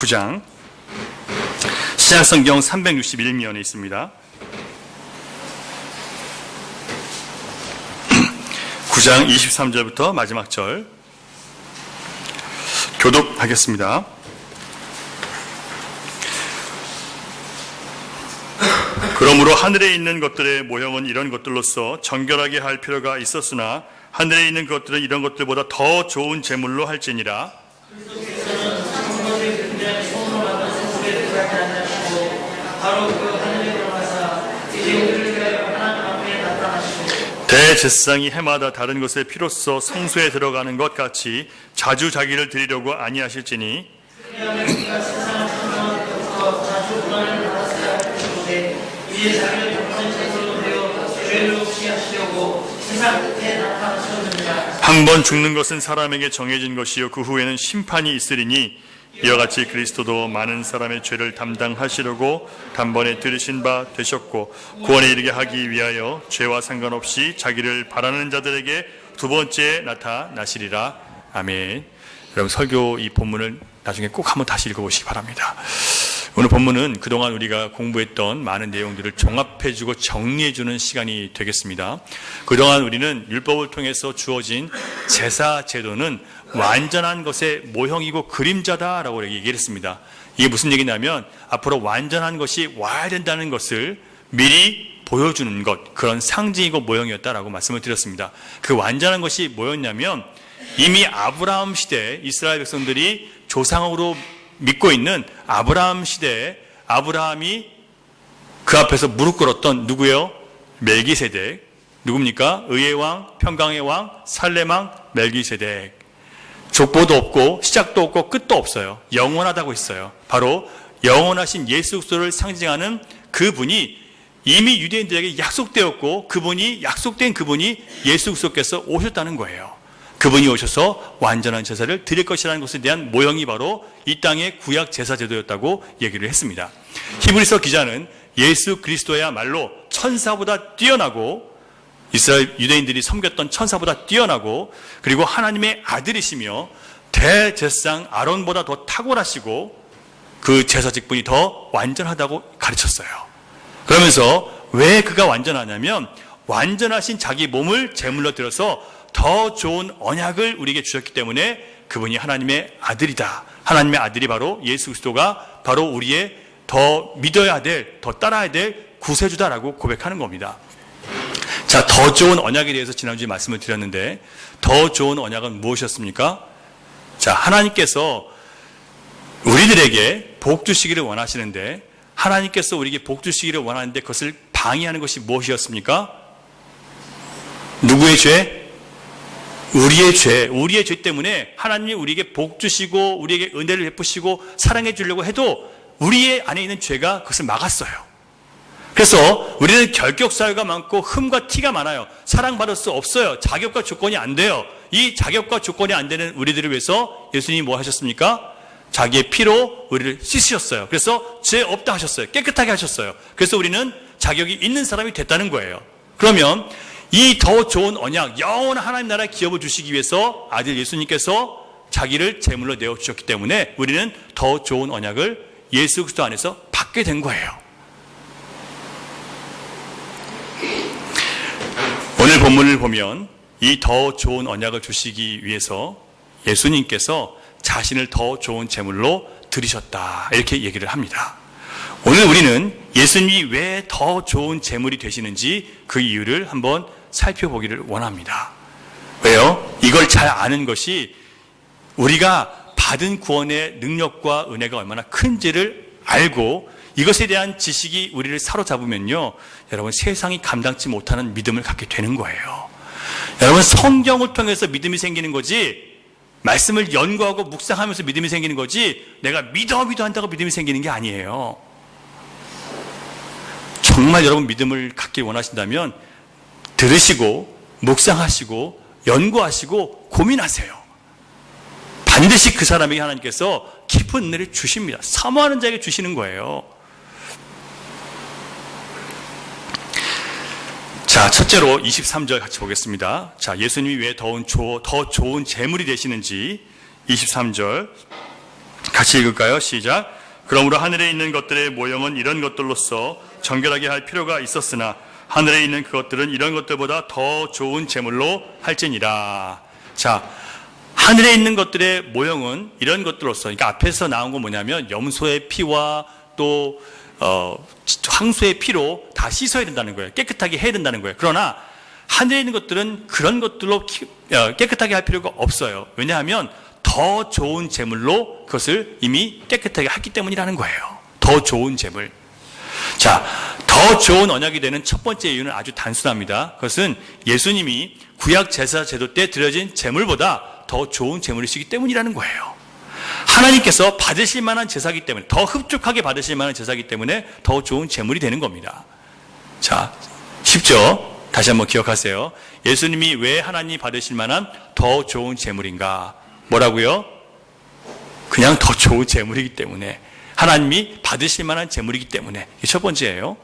9장 신약성경 361면에 있습니다. 9장 23절부터 마지막 절 교독하겠습니다. 그러므로 하늘에 있는 것들의 모형은 이런 것들로서 정결하게 할 필요가 있었으나 하늘에 있는 것들은 이런 것들보다 더 좋은 제물로 할지니라. 대제사장이 해마다 다른 것의 피로써 성소에 들어가는 것 같이 자주 자기를 드리려고 아니하실지니 한 번 죽는 것은 사람에게 정해진 것이요 그 후에는 심판이 있으리니 이와 같이 그리스도도 많은 사람의 죄를 담당하시려고 단번에 들으신 바 되셨고 구원에 이르게 하기 위하여 죄와 상관없이 자기를 바라는 자들에게 두 번째 나타나시리라. 아멘. 여러분 설교 이 본문을 나중에 꼭 한번 다시 읽어보시기 바랍니다. 오늘 본문은 그동안 우리가 공부했던 많은 내용들을 종합해주고 정리해주는 시간이 되겠습니다. 그동안 우리는 율법을 통해서 주어진 제사 제도는 완전한 것의 모형이고 그림자다라고 얘기를 했습니다. 이게 무슨 얘기냐면 앞으로 완전한 것이 와야 된다는 것을 미리 보여주는 것, 그런 상징이고 모형이었다라고 말씀을 드렸습니다. 그 완전한 것이 뭐였냐면 이미 아브라함 시대 이스라엘 백성들이 조상으로 믿고 있는 아브라함 시대에 아브라함이 그 앞에서 무릎 꿇었던 누구예요? 멜기세덱. 누굽니까? 의의 왕, 평강의 왕, 살렘 왕 멜기세덱. 족보도 없고 시작도 없고 끝도 없어요. 영원하다고 했어요. 바로 영원하신 예수 그리스도를 상징하는 그분이 이미 유대인들에게 약속되었고 약속된 그분이 예수 그리스도께서 오셨다는 거예요. 그분이 오셔서 완전한 제사를 드릴 것이라는 것에 대한 모형이 바로 이 땅의 구약 제사 제도였다고 얘기를 했습니다. 히브리서 기자는 예수 그리스도야말로 천사보다 뛰어나고 이스라엘 유대인들이 섬겼던 천사보다 뛰어나고 그리고 하나님의 아들이시며 대제사장 아론보다 더 탁월하시고 그 제사 직분이 더 완전하다고 가르쳤어요. 그러면서 왜 그가 완전하냐면 완전하신 자기 몸을 제물로 드려서 더 좋은 언약을 우리에게 주셨기 때문에 그분이 하나님의 아들이다. 하나님의 아들이 바로 예수 그리스도가 바로 우리의 더 믿어야 될, 더 따라야 될 구세주다라고 고백하는 겁니다. 자, 더 좋은 언약에 대해서 지난주에 말씀을 드렸는데 더 좋은 언약은 무엇이었습니까? 자, 하나님께서 우리들에게 복 주시기를 원하시는데 하나님께서 우리에게 복 주시기를 원하는데 그것을 방해하는 것이 무엇이었습니까? 누구의 죄? 우리의 죄 때문에 하나님이 우리에게 복 주시고 우리에게 은혜를 베푸시고 사랑해 주려고 해도 우리의 안에 있는 죄가 그것을 막았어요. 그래서 우리는 결격사유가 많고 흠과 티가 많아요. 사랑받을 수 없어요. 자격과 조건이 안 돼요. 이 자격과 조건이 안 되는 우리들을 위해서 예수님이 뭐 하셨습니까? 자기의 피로 우리를 씻으셨어요. 그래서 죄 없다 하셨어요. 깨끗하게 하셨어요. 그래서 우리는 자격이 있는 사람이 됐다는 거예요. 그러면 이 더 좋은 언약, 영원한 하나님 나라의 기업을 주시기 위해서 아들 예수님께서 자기를 제물로 내어주셨기 때문에 우리는 더 좋은 언약을 예수 그리스도 안에서 받게 된 거예요. 오늘 본문을 보면 이 더 좋은 언약을 주시기 위해서 예수님께서 자신을 더 좋은 제물로 드리셨다 이렇게 얘기를 합니다. 오늘 우리는 예수님이 왜 더 좋은 제물이 되시는지 그 이유를 한번 살펴보기를 원합니다. 왜요? 이걸 잘 아는 것이 우리가 받은 구원의 능력과 은혜가 얼마나 큰지를 알고 이것에 대한 지식이 우리를 사로잡으면요, 여러분 세상이 감당치 못하는 믿음을 갖게 되는 거예요. 여러분 성경을 통해서 믿음이 생기는 거지 말씀을 연구하고 묵상하면서 믿음이 생기는 거지 내가 믿어 한다고 믿음이 생기는 게 아니에요. 정말 여러분 믿음을 갖기 원하신다면 들으시고 묵상하시고 연구하시고 고민하세요. 반드시 그 사람에게 하나님께서 깊은 은혜를 주십니다. 사모하는 자에게 주시는 거예요. 자, 첫째로 23절 같이 보겠습니다. 자, 예수님이 왜 더 좋은 제물이 되시는지 23절 같이 읽을까요? 시작. 그러므로 하늘에 있는 것들의 모형은 이런 것들로서 정결하게 할 필요가 있었으나 하늘에 있는 그것들은 이런 것들보다 더 좋은 제물로 할지니라. 자, 하늘에 있는 것들의 모형은 이런 것들로서, 그러니까 앞에서 나온 건 뭐냐면 염소의 피와 또 황소의 피로 다 씻어야 된다는 거예요. 깨끗하게 해야 된다는 거예요. 그러나 하늘에 있는 것들은 그런 것들로 깨끗하게 할 필요가 없어요. 왜냐하면 더 좋은 제물로 그것을 이미 깨끗하게 했기 때문이라는 거예요. 더 좋은 제물. 자, 더 좋은 언약이 되는 첫 번째 이유는 아주 단순합니다. 그것은 예수님이 구약 제사 제도 때 드려진 제물보다 더 좋은 제물이시기 때문이라는 거예요. 하나님께서 받으실 만한 제사이기 때문에, 더 흡족하게 받으실 만한 제사이기 때문에 더 좋은 제물이 되는 겁니다. 자, 쉽죠? 다시 한번 기억하세요. 예수님이 왜 하나님이 받으실 만한 더 좋은 제물인가? 뭐라고요? 그냥 더 좋은 제물이기 때문에, 하나님이 받으실 만한 제물이기 때문에. 이게 첫 번째예요.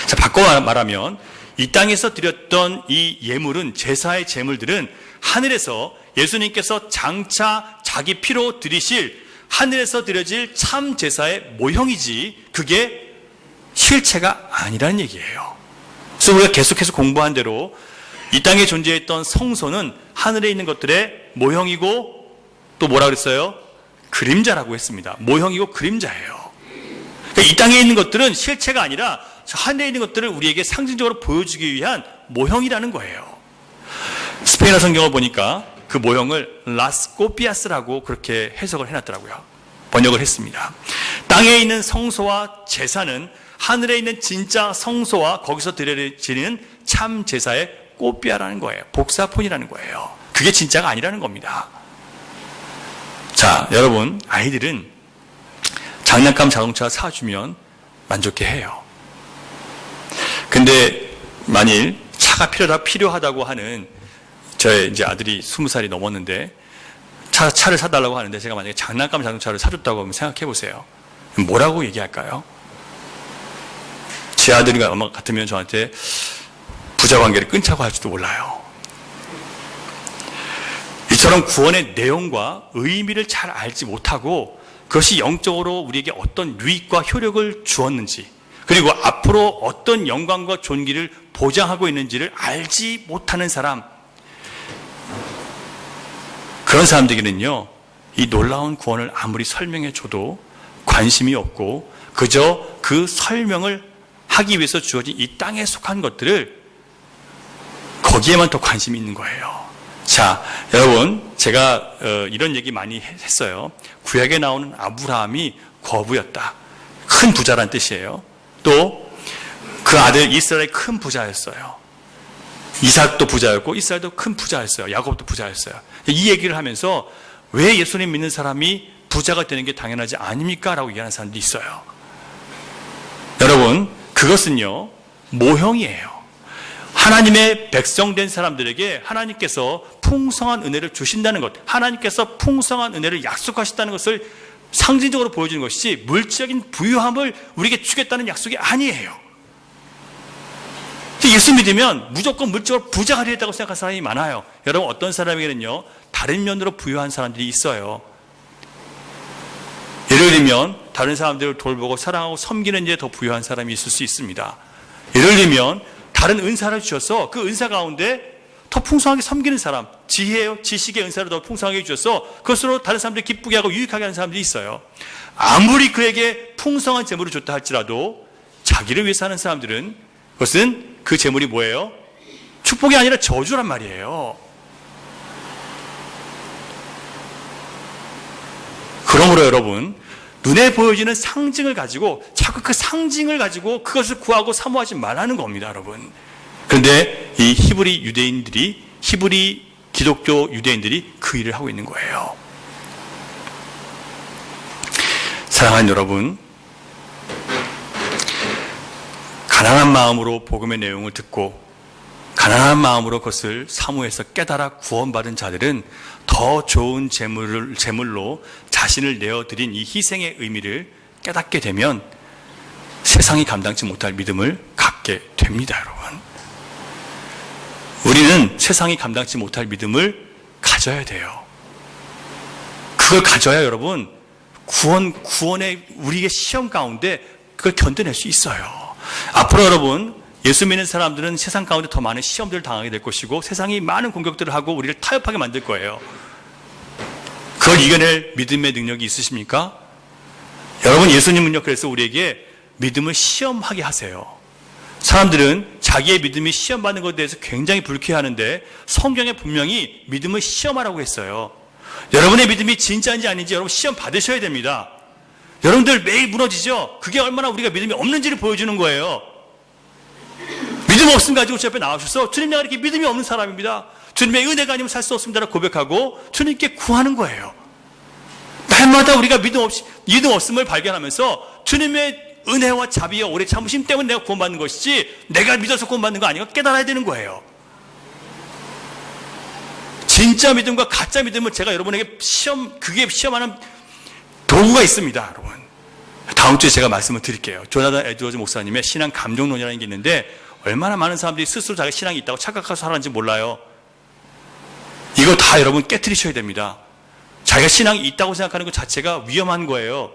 자, 바꿔 말하면 이 땅에서 드렸던 이 예물은, 제사의 제물들은 하늘에서 예수님께서 장차 자기 피로 드리실 하늘에서 드려질 참 제사의 모형이지 그게 실체가 아니라는 얘기예요. 그래서 우리가 계속해서 공부한 대로 이 땅에 존재했던 성소는 하늘에 있는 것들의 모형이고 또 뭐라 그랬어요? 그림자라고 했습니다. 모형이고 그림자예요. 그러니까 이 땅에 있는 것들은 실체가 아니라 하늘에 있는 것들을 우리에게 상징적으로 보여주기 위한 모형이라는 거예요. 스페인어 성경을 보니까 그 모형을 라스코피아스라고 그렇게 해석을 해놨더라고요. 번역을 했습니다. 땅에 있는 성소와 제사는 하늘에 있는 진짜 성소와 거기서 드려지는 참 제사의 꼬피아라는 거예요. 복사폰이라는 거예요. 그게 진짜가 아니라는 겁니다. 자, 여러분, 아이들은 장난감 자동차 사주면 만족해 해요. 근데 만일 차가 필요하다고 하는 저의 이제 아들이 20살이 넘었는데 차를 사달라고 하는데 제가 만약에 장난감 자동차를 사줬다고 하면 생각해 보세요. 뭐라고 얘기할까요? 제 아들이 아마 같으면 저한테 부자 관계를 끊자고 할지도 몰라요. 이처럼 구원의 내용과 의미를 잘 알지 못하고 그것이 영적으로 우리에게 어떤 유익과 효력을 주었는지, 그리고 앞으로 어떤 영광과 존귀를 보장하고 있는지를 알지 못하는 사람, 그런 사람들에게는요, 이 놀라운 구원을 아무리 설명해 줘도 관심이 없고 그저 그 설명을 하기 위해서 주어진 이 땅에 속한 것들을 거기에만 더 관심이 있는 거예요. 자, 여러분, 제가 이런 얘기 많이 했어요. 구약에 나오는 아브라함이 거부였다. 큰 부자란 뜻이에요. 또 그 아들 이스라엘이 큰 부자였어요. 이삭도 부자였고 이스라엘도 큰 부자였어요. 야곱도 부자였어요. 이 얘기를 하면서 왜 예수님 믿는 사람이 부자가 되는 게 당연하지 아닙니까? 라고 얘기하는 사람들이 있어요. 여러분, 그것은요, 모형이에요. 하나님의 백성된 사람들에게 하나님께서 풍성한 은혜를 주신다는 것, 하나님께서 풍성한 은혜를 약속하셨다는 것을 상징적으로 보여주는 것이지 물질적인 부유함을 우리에게 주겠다는 약속이 아니에요. 예수 믿으면 무조건 물질적으로 부자가 되겠다고 생각하는 사람이 많아요. 여러분, 어떤 사람에게는요, 다른 면으로 부유한 사람들이 있어요. 예를 들면 다른 사람들을 돌보고 사랑하고 섬기는 일에 더 부유한 사람이 있을 수 있습니다. 예를 들면 다른 은사를 주셔서 그 은사 가운데 더 풍성하게 섬기는 사람, 지식의 은사를 더 풍성하게 주셔서 그것으로 다른 사람들이 기쁘게 하고 유익하게 하는 사람들이 있어요. 아무리 그에게 풍성한 재물을 줬다 할지라도 자기를 위해서 하는 사람들은 그것은 그 재물이 뭐예요? 축복이 아니라 저주란 말이에요. 그러므로 여러분, 눈에 보여지는 상징을 가지고 자꾸 그 상징을 가지고 그것을 구하고 사모하지 말라는 겁니다, 여러분. 그런데 이 히브리 기독교 유대인들이 그 일을 하고 있는 거예요. 사랑하는 여러분, 가난한 마음으로 복음의 내용을 듣고 가난한 마음으로 그것을 사모해서 깨달아 구원받은 자들은 더 좋은 제물로 자신을 내어드린 이 희생의 의미를 깨닫게 되면 세상이 감당치 못할 믿음을 갖게 됩니다, 여러분. 우리는 세상이 감당치 못할 믿음을 가져야 돼요. 그걸 가져야 여러분 구원의 우리의 시험 가운데 그걸 견뎌낼 수 있어요. 앞으로 여러분, 예수 믿는 사람들은 세상 가운데 더 많은 시험들을 당하게 될 것이고 세상이 많은 공격들을 하고 우리를 타협하게 만들 거예요. 그걸 이겨낼 믿음의 능력이 있으십니까? 여러분, 예수님은요, 그래서 우리에게 믿음을 시험하게 하세요. 사람들은 자기의 믿음이 시험받는 것에 대해서 굉장히 불쾌해하는데 성경에 분명히 믿음을 시험하라고 했어요. 여러분의 믿음이 진짜인지 아닌지 여러분 시험 받으셔야 됩니다. 여러분들 매일 무너지죠? 그게 얼마나 우리가 믿음이 없는지를 보여주는 거예요. 믿음 없음 가지고 제 앞에 나오셔서 주님, 내가 이렇게 믿음이 없는 사람입니다. 주님의 은혜가 아니면 살 수 없습니다라고 고백하고 주님께 구하는 거예요. 날마다 우리가 믿음 없음을 발견하면서 주님의 은혜와 자비와 오래 참으심 때문에 내가 구원받는 것이지 내가 믿어서 구원받는 거 아니고 깨달아야 되는 거예요. 진짜 믿음과 가짜 믿음을 제가 여러분에게 그게 시험하는 도구가 있습니다, 여러분. 다음 주에 제가 말씀을 드릴게요. 조나단 에드워즈 목사님의 신앙 감정론이라는 게 있는데 얼마나 많은 사람들이 스스로 자기 신앙이 있다고 착각하고 살았는지 몰라요. 이거 다 여러분 깨트리셔야 됩니다. 자기가 신앙이 있다고 생각하는 것 자체가 위험한 거예요.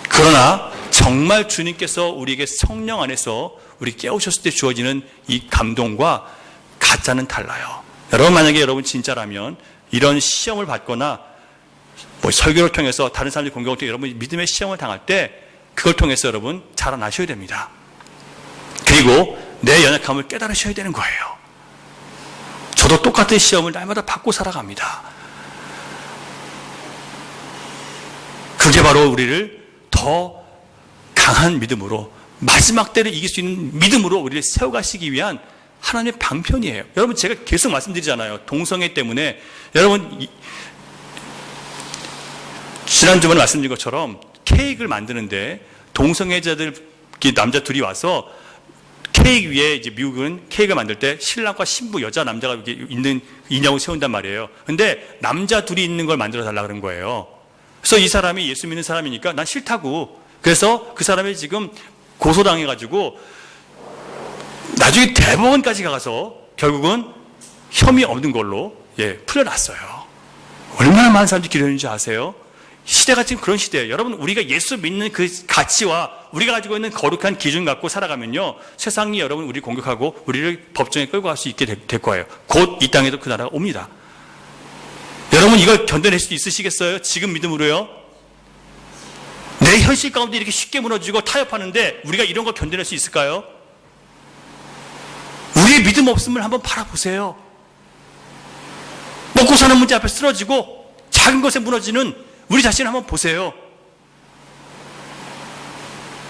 그러나 정말 주님께서 우리에게 성령 안에서 우리 깨우셨을 때 주어지는 이 감동과 가짜는 달라요. 여러분, 만약에 여러분 진짜라면 이런 시험을 받거나 설교를 통해서 다른 사람들이 공격을 통해 여러분이 믿음의 시험을 당할 때 그걸 통해서 여러분 자라나셔야 됩니다. 그리고 내 연약함을 깨달으셔야 되는 거예요. 저도 똑같은 시험을 날마다 받고 살아갑니다. 그게 바로 우리를 더 강한 믿음으로, 마지막 때를 이길 수 있는 믿음으로 우리를 세워가시기 위한 하나님의 방편이에요. 여러분, 제가 계속 말씀드리잖아요. 동성애 때문에. 여러분, 지난주번에 말씀드린 것처럼 케이크를 만드는데 동성애자들 남자 둘이 와서 케이크 위에 이제 미국은 케이크를 만들 때 신랑과 신부, 여자, 남자가 이렇게 있는 인형을 세운단 말이에요. 근데 남자 둘이 있는 걸 만들어 달라 그런 거예요. 그래서 이 사람이 예수 믿는 사람이니까 난 싫다고. 그래서 그 사람이 지금 고소당해가지고 나중에 대법원까지 가서 결국은 혐의 없는 걸로 풀려났어요. 얼마나 많은 사람들이 기도했는지 아세요? 시대가 지금 그런 시대예요. 여러분, 우리가 예수 믿는 그 가치와 우리가 가지고 있는 거룩한 기준 갖고 살아가면요, 세상이 여러분 우리를 공격하고 우리를 법정에 끌고 갈 수 있게 될 거예요. 곧 이 땅에도 그 나라가 옵니다. 여러분, 이걸 견뎌낼 수 있으시겠어요? 지금 믿음으로요? 내 현실 가운데 이렇게 쉽게 무너지고 타협하는데 우리가 이런 걸 견뎌낼 수 있을까요? 우리의 믿음 없음을 한번 바라보세요. 먹고 사는 문제 앞에 쓰러지고 작은 것에 무너지는 우리 자신을 한번 보세요.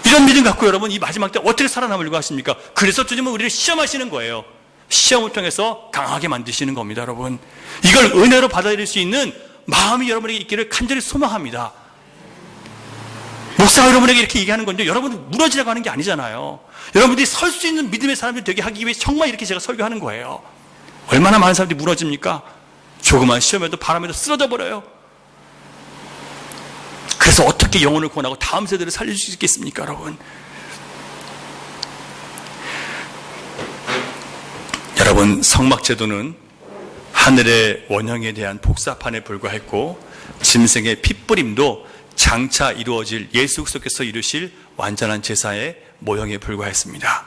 이런 믿음 갖고 여러분 이 마지막 때 어떻게 살아남으려고 하십니까? 그래서 주님은 우리를 시험하시는 거예요. 시험을 통해서 강하게 만드시는 겁니다, 여러분. 이걸 은혜로 받아들일 수 있는 마음이 여러분에게 있기를 간절히 소망합니다. 목사가 여러분에게 이렇게 얘기하는 건데 여러분 무너지라고 하는 게 아니잖아요. 여러분들이 설 수 있는 믿음의 사람들이 되게 하기 위해 정말 이렇게 제가 설교하는 거예요. 얼마나 많은 사람들이 무너집니까? 조그만 시험에도 바람에도 쓰러져 버려요. 그래서 어떻게 영혼을 구원하고 다음 세대를 살릴 수 있겠습니까, 여러분? 여러분, 성막제도는 하늘의 원형에 대한 복사판에 불과했고 짐승의 핏부림도 장차 이루어질 예수 그리스도께서 이루실 완전한 제사의 모형에 불과했습니다.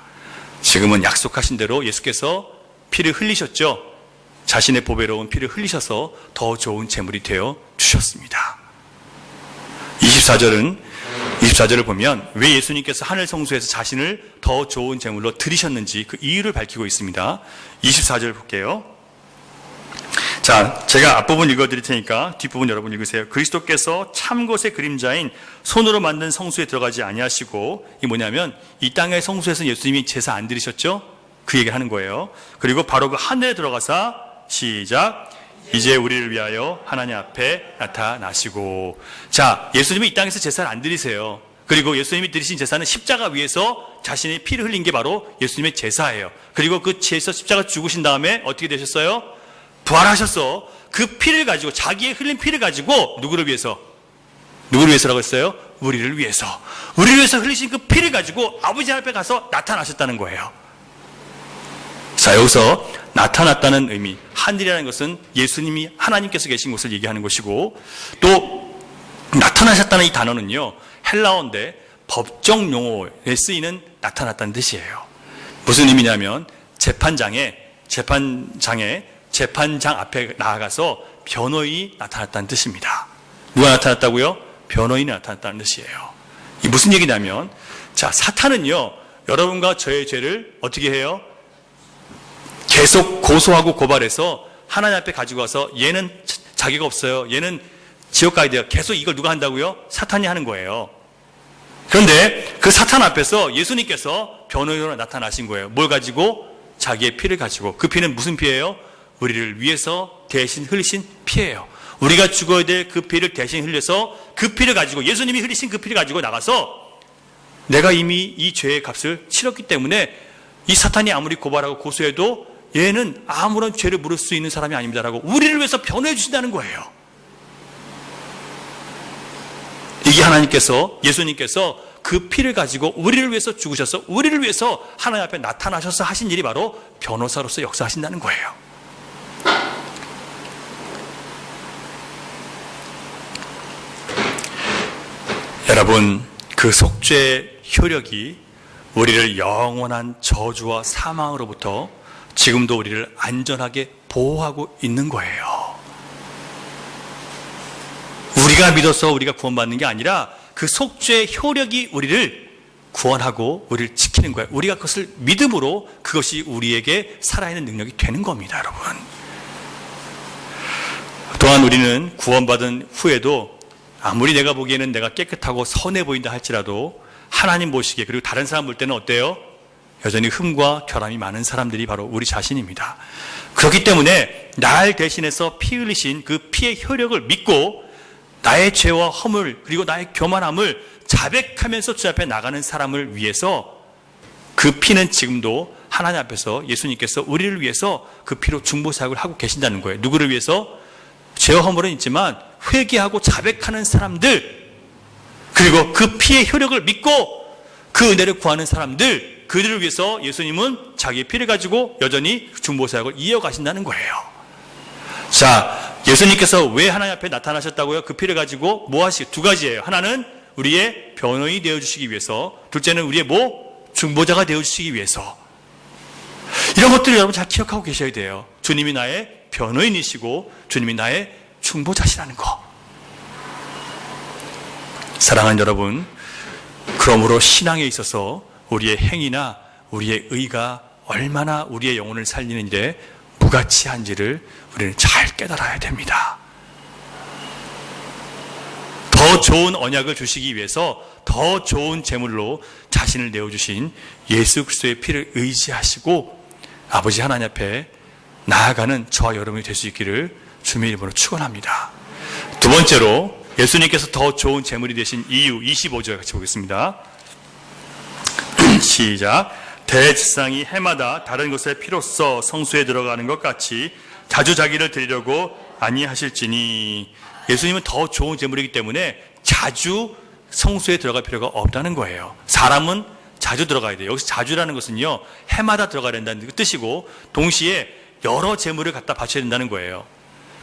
지금은 약속하신 대로 예수께서 피를 흘리셨죠. 자신의 보배로운 피를 흘리셔서 더 좋은 제물이 되어 주셨습니다. 24절을 보면 왜 예수님께서 하늘 성소에서 자신을 더 좋은 제물로 드리셨는지 그 이유를 밝히고 있습니다. 24절 볼게요. 자, 제가 앞부분 읽어드릴 테니까 뒷부분 여러분 읽으세요. 그리스도께서 참것의 그림자인 손으로 만든 성소에 들어가지 아니하시고, 이 뭐냐면 이 땅의 성소에서 예수님이 제사 안 드리셨죠? 그 얘기를 하는 거예요. 그리고 바로 그 하늘에 들어가사 시작, 이제 우리를 위하여 하나님 앞에 나타나시고. 자, 예수님이 이 땅에서 제사를 안 드리세요. 그리고 예수님이 드리신 제사는 십자가 위에서 자신의 피를 흘린 게 바로 예수님의 제사예요. 그리고 그 제사 십자가 죽으신 다음에 어떻게 되셨어요? 부활하셨어. 그 피를 가지고, 자기의 흘린 피를 가지고 누구를 위해서라고 했어요? 우리를 위해서. 우리를 위해서 흘리신 그 피를 가지고 아버지 앞에 가서 나타나셨다는 거예요. 자, 여기서 나타났다는 의미, 하늘이라는 것은 예수님이 하나님께서 계신 곳을 얘기하는 것이고, 또 나타나셨다는 이 단어는요, 헬라어인데 법정 용어에 쓰이는 나타났다는 뜻이에요. 무슨 의미냐면 재판장 앞에 나아가서 변호인이 나타났다는 뜻입니다. 누가 나타났다고요? 변호인이 나타났다는 뜻이에요. 이 무슨 얘기냐면, 자, 사탄은요, 여러분과 저의 죄를 어떻게 해요? 계속 고소하고 고발해서 하나님 앞에 가지고 와서 얘는 자기가 없어요. 얘는 지옥 가야 돼요. 계속 이걸 누가 한다고요? 사탄이 하는 거예요. 그런데 그 사탄 앞에서 예수님께서 변호인으로 나타나신 거예요. 뭘 가지고? 자기의 피를 가지고. 그 피는 무슨 피예요? 우리를 위해서 대신 흘리신 피예요. 우리가 죽어야 될 그 피를 대신 흘려서 그 피를 가지고, 예수님이 흘리신 그 피를 가지고 나가서 내가 이미 이 죄의 값을 치렀기 때문에 이 사탄이 아무리 고발하고 고소해도 얘는 아무런 죄를 물을 수 있는 사람이 아닙니다라고 우리를 위해서 변호해 주신다는 거예요. 이게 하나님께서, 예수님께서 그 피를 가지고 우리를 위해서 죽으셔서 우리를 위해서 하나님 앞에 나타나셔서 하신 일이 바로 변호사로서 역사하신다는 거예요. 여러분, 그 속죄의 효력이 우리를 영원한 저주와 사망으로부터 지금도 우리를 안전하게 보호하고 있는 거예요. 우리가 믿어서 우리가 구원받는 게 아니라 그 속죄의 효력이 우리를 구원하고 우리를 지키는 거예요. 우리가 그것을 믿음으로 그것이 우리에게 살아있는 능력이 되는 겁니다, 여러분. 또한 우리는 구원받은 후에도 아무리 내가 보기에는 내가 깨끗하고 선해 보인다 할지라도 하나님 보시기에, 그리고 다른 사람 볼 때는 어때요? 여전히 흠과 결함이 많은 사람들이 바로 우리 자신입니다. 그렇기 때문에 날 대신해서 피 흘리신 그 피의 효력을 믿고 나의 죄와 허물 그리고 나의 교만함을 자백하면서 주 앞에 나가는 사람을 위해서 그 피는 지금도 하나님 앞에서 예수님께서 우리를 위해서 그 피로 중보사역을 하고 계신다는 거예요. 누구를 위해서? 죄와 허물은 있지만 회개하고 자백하는 사람들, 그리고 그 피의 효력을 믿고 그 은혜를 구하는 사람들, 그들을 위해서 예수님은 자기의 피를 가지고 여전히 중보사역을 이어가신다는 거예요. 자, 예수님께서 왜 하나님 앞에 나타나셨다고요? 그 피를 가지고 뭐 하시게? 두 가지예요. 하나는 우리의 변호인이 되어주시기 위해서, 둘째는 우리의 중보자가 되어주시기 위해서. 이런 것들을 여러분 잘 기억하고 계셔야 돼요. 주님이 나의 변호인이시고 주님이 나의 중보자시라는 거. 사랑하는 여러분, 그러므로 신앙에 있어서 우리의 행위나 우리의 의가 얼마나 우리의 영혼을 살리는 일에 무가치한지를 우리는 잘 깨달아야 됩니다. 더 좋은 언약을 주시기 위해서 더 좋은 제물로 자신을 내어주신 예수 그리스도의 피를 의지하시고 아버지 하나님 앞에 나아가는 저와 여러분이 될 수 있기를 주님의 이름으로 축원합니다. 두 번째로 예수님께서 더 좋은 제물이 되신 이유, 25절 같이 보겠습니다. 시작. 대제사장이 해마다 다른 곳에 피로써 성소에 들어가는 것 같이 자주 자기를 드리려고 아니하실지니. 예수님은 더 좋은 제물이기 때문에 자주 성소에 들어갈 필요가 없다는 거예요. 사람은 자주 들어가야 돼요. 여기서 자주라는 것은요, 해마다 들어가야 된다는 뜻이고 동시에 여러 제물을 갖다 바쳐야 된다는 거예요.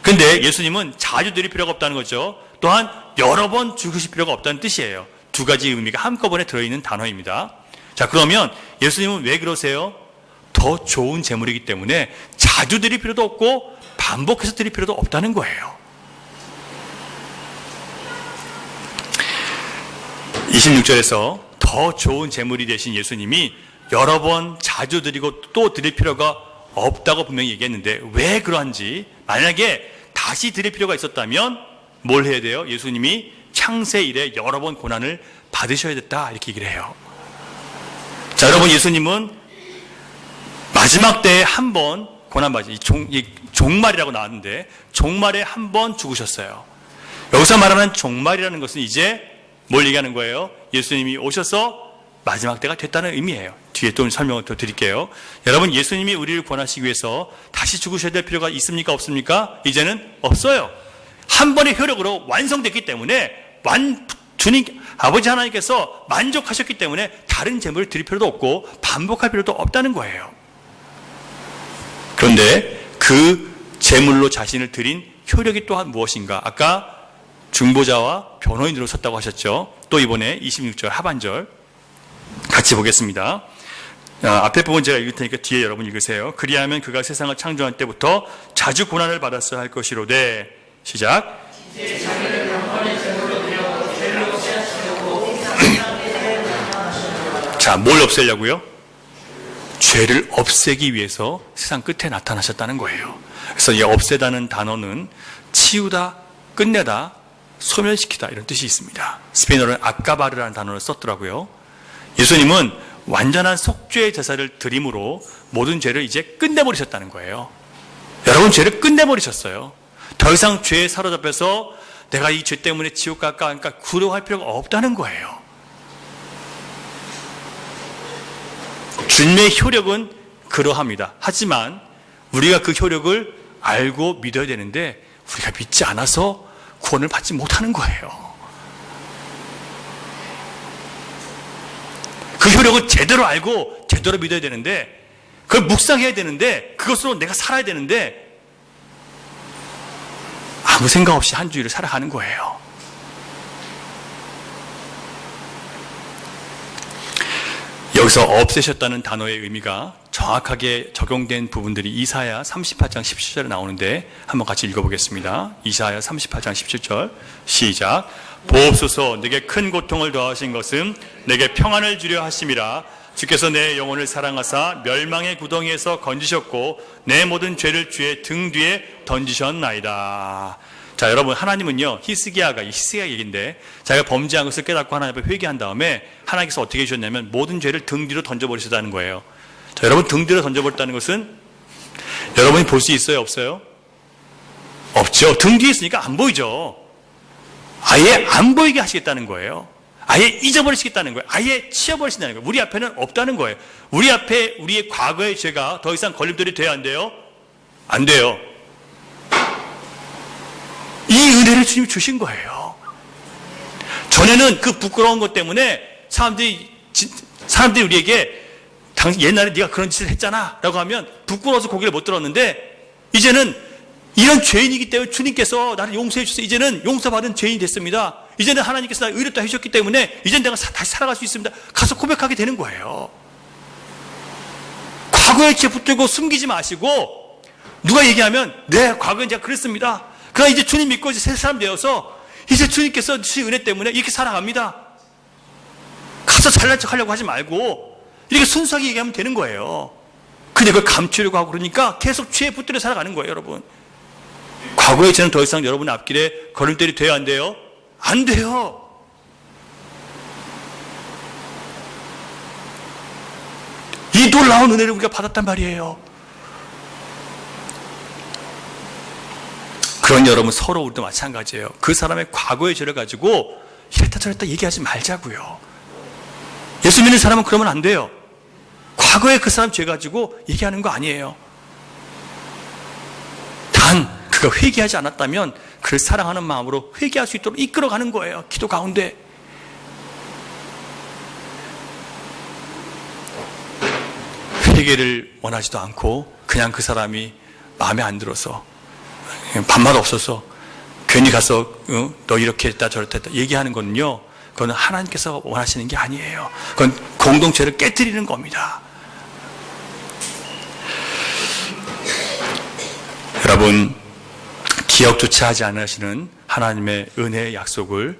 근데 예수님은 자주 드릴 필요가 없다는 거죠. 또한 여러 번 죽으실 필요가 없다는 뜻이에요. 두 가지 의미가 한꺼번에 들어있는 단어입니다. 자, 그러면 예수님은 왜 그러세요? 더 좋은 제물이기 때문에 자주 드릴 필요도 없고 반복해서 드릴 필요도 없다는 거예요. 26절에서 더 좋은 제물이 되신 예수님이 여러 번 자주 드리고 또 드릴 필요가 없다고 분명히 얘기했는데 왜 그러한지, 만약에 다시 드릴 필요가 있었다면 뭘 해야 돼요? 예수님이 창세 이래 여러 번 고난을 받으셔야 됐다, 이렇게 얘기를 해요. 자, 여러분, 예수님은 마지막 때에 한 번 고난받으셨어요. 이 종말이라고 나왔는데 종말에 한 번 죽으셨어요. 여기서 말하는 종말이라는 것은 이제 뭘 얘기하는 거예요? 예수님이 오셔서 마지막 때가 됐다는 의미예요. 뒤에 또 설명을 더 드릴게요. 여러분, 예수님이 우리를 구원하시기 위해서 다시 죽으셔야 될 필요가 있습니까? 없습니까? 이제는 없어요. 한 번의 효력으로 완성됐기 때문에 주님 아버지 하나님께서 만족하셨기 때문에 다른 제물을 드릴 필요도 없고 반복할 필요도 없다는 거예요. 그런데 그 제물로 자신을 드린 효력이 또한 무엇인가? 아까 중보자와 변호인으로 섰다고 하셨죠. 또 이번에 26절 하반절 같이 보겠습니다. 앞에 부분 제가 읽을 테니까 뒤에 여러분 읽으세요. 그리하면 그가 세상을 창조한 때부터 자주 고난을 받았어야 할 것이로되. 시작. 자, 뭘 없애려고요? 죄를 없애기 위해서 세상 끝에 나타나셨다는 거예요. 그래서 이 없애다는 단어는 치우다, 끝내다, 소멸시키다 이런 뜻이 있습니다. 스페인어로는 아까바르라는 단어를 썼더라고요. 예수님은 완전한 속죄의 제사를 드림으로 모든 죄를 이제 끝내버리셨다는 거예요. 여러분, 죄를 끝내버리셨어요. 더 이상 죄에 사로잡혀서 내가 이 죄 때문에 지옥 갈까 안 갈까 구려할 필요가 없다는 거예요. 주님의 효력은 그러합니다. 하지만 우리가 그 효력을 알고 믿어야 되는데 우리가 믿지 않아서 구원을 받지 못하는 거예요. 그 효력을 제대로 알고 제대로 믿어야 되는데, 그걸 묵상해야 되는데, 그것으로 내가 살아야 되는데 아무 생각 없이 한 주일을 살아가는 거예요. 여기서 없애셨다는 단어의 의미가 정확하게 적용된 부분들이 이사야 38장 17절에 나오는데 한번 같이 읽어보겠습니다. 이사야 38장 17절 시작. 보옵소서, 내게 큰 고통을 더하신 것은 내게 평안을 주려 하심이라. 주께서 내 영혼을 사랑하사 멸망의 구덩이에서 건지셨고 내 모든 죄를 주의 등 뒤에 던지셨나이다. 자, 여러분, 하나님은요, 히스기야 얘기인데, 자기가 범죄한 것을 깨닫고 하나님 앞에 회개한 다음에 하나님께서 어떻게 해주셨냐면 모든 죄를 등 뒤로 던져버리셨다는 거예요. 자, 여러분, 등 뒤로 던져버렸다는 것은 여러분이 볼 수 있어요, 없어요? 없죠. 등 뒤에 있으니까 안 보이죠. 아예 안 보이게 하시겠다는 거예요. 아예 잊어버리시겠다는 거예요. 아예 치워버리신다는 거예요. 우리 앞에는 없다는 거예요. 우리 앞에 우리의 과거의 죄가 더 이상 걸림돌이 돼야 안 돼요? 안 돼요. 이 은혜를 주님이 주신 거예요. 전에는 그 부끄러운 것 때문에 사람들이 우리에게 옛날에 네가 그런 짓을 했잖아 라고 하면 부끄러워서 고개를 못 들었는데, 이제는 이런 죄인이기 때문에 주님께서 나를 용서해 주세요. 이제는 용서받은 죄인이 됐습니다. 이제는 하나님께서 나를 의롭다 해주셨기 때문에 이제는 내가 다시 살아갈 수 있습니다. 가서 고백하게 되는 거예요. 과거의 죄 붙들고 숨기지 마시고, 누가 얘기하면 네, 과거엔 제가 그랬습니다. 그러나 이제 주님 믿고 이제 새 사람 되어서 이제 주님께서 주신 은혜 때문에 이렇게 살아갑니다. 가서 잘난 척 하려고 하지 말고 이렇게 순수하게 얘기하면 되는 거예요. 근데 그걸 감추려고 하고 그러니까 계속 죄에 붙들려 살아가는 거예요, 여러분. 과거의 죄는 더 이상 여러분의 앞길에 걸림돌이 돼야 안 돼요? 안 돼요. 이 놀라운 은혜를 우리가 받았단 말이에요. 그런 여러분, 서로 우리도 마찬가지예요. 그 사람의 과거의 죄를 가지고 이랬다 저랬다 얘기하지 말자고요. 예수 믿는 사람은 그러면 안 돼요. 과거에 그 사람 죄 가지고 얘기하는 거 아니에요. 단 그가 회개하지 않았다면 그를 사랑하는 마음으로 회개할 수 있도록 이끌어가는 거예요. 기도 가운데. 회개를 원하지도 않고 그냥 그 사람이 마음에 안 들어서 밥맛 없어서 괜히 가서 너 이렇게 했다 저렇다 했다 얘기하는 거는요, 그건 하나님께서 원하시는 게 아니에요. 그건 공동체를 깨뜨리는 겁니다. 여러분, 기억조차 하지 않으시는 하나님의 은혜의 약속을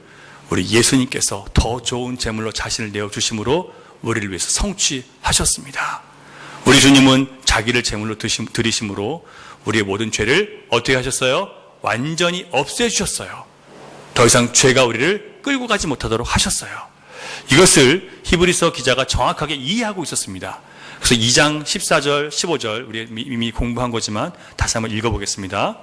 우리 예수님께서 더 좋은 제물로 자신을 내어주심으로 우리를 위해서 성취하셨습니다. 우리 주님은 자기를 제물로 드리심으로 우리의 모든 죄를 어떻게 하셨어요? 완전히 없애주셨어요. 더 이상 죄가 우리를 끌고 가지 못하도록 하셨어요. 이것을 히브리서 기자가 정확하게 이해하고 있었습니다. 그래서 2장 14절, 15절 우리 이미 공부한 거지만 다시 한번 읽어보겠습니다.